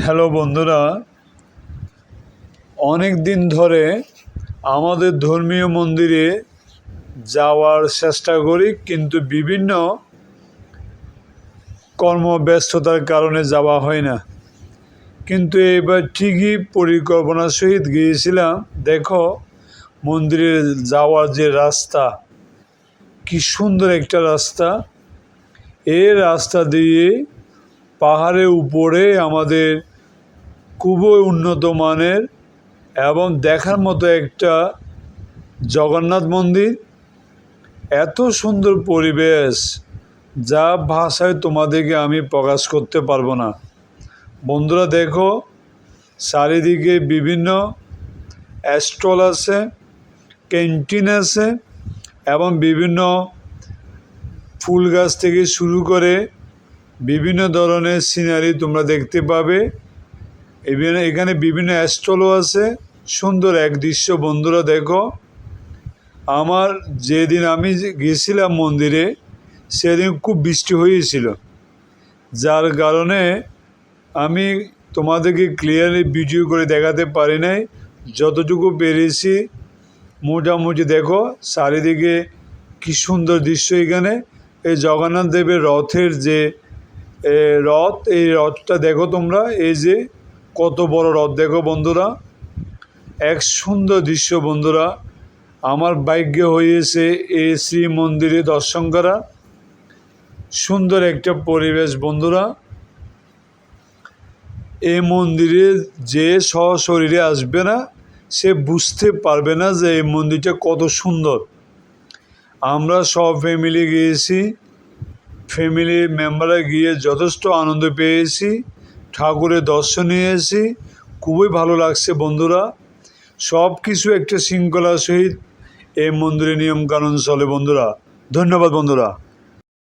Hello বন্ধুরা, অনেক দিন ধরে আমাদের ধর্মীয় মন্দিরে যাওয়ার চেষ্টা করি, কিন্তু বিভিন্ন কর্মব্যস্ততার কারণে যাওয়া হয় না। কিন্তু এবার ঠিকই পরিকল্পনার সহিত গিয়েছিলাম। দেখো, মন্দিরে যাওয়ার যে রাস্তা, কি সুন্দর একটা রাস্তা। এই রাস্তা দিয়ে পাহাড়ের উপরে আমাদের খুবই উন্নত মানের এবং দেখার মতো একটা জগন্নাথ মন্দির। এত সুন্দর পরিবেশ, যা ভাষায় তোমাদেরকে আমি প্রকাশ করতে পারবো না। বন্ধুরা দেখো, চারিদিকে বিভিন্ন স্টল আছে, ক্যান্টিন আছে এবং বিভিন্ন ফুল গাছ থেকে শুরু করে বিভিন্ন ধরনের সিনারি তোমরা দেখতে পাবে। এখানে বিভিন্ন স্টলও আছে। সুন্দর এক দৃশ্য। বন্ধুরা দেখো, আমার যেদিন আমি গেছিলাম মন্দিরে, সেদিন খুব বৃষ্টি হয়েছিল, যার কারণে আমি তোমাদেরকে ক্লিয়ারলি ভিডিও করে দেখাতে পারি নাই। যতটুকু পেরেছি মোটামুটি দেখো চারিদিকে কি সুন্দর দৃশ্য। এখানে এই জগন্নাথ দেবের রথের যে রথ, এই রথটা দেখো তোমরা, এই যে কত বড় রথ দেখো বন্ধুরা, এক সুন্দর দৃশ্য। বন্ধুরা, আমার ভাগ্য হয়েছে এই শ্রী মন্দিরে দর্শন করা। সুন্দর একটা পরিবেশ। বন্ধুরা, এই মন্দিরে যে সশরীরে আসবে না, সে বুঝতে পারবে না যে এই মন্দিরটা কত সুন্দর। আমরা সব ফ্যামিলি গিয়েছি, ফ্যামিলি মেম্বাররা গিয়ে যথেষ্ট আনন্দ পেয়েছি, ঠাকুরের দর্শন নিয়েছি, খুবই ভালো লাগছে। বন্ধুরা, সব কিছু একটা শৃঙ্খলার সহিত এই মন্দিরে নিয়মকানুন চলে। বন্ধুরা, ধন্যবাদ বন্ধুরা।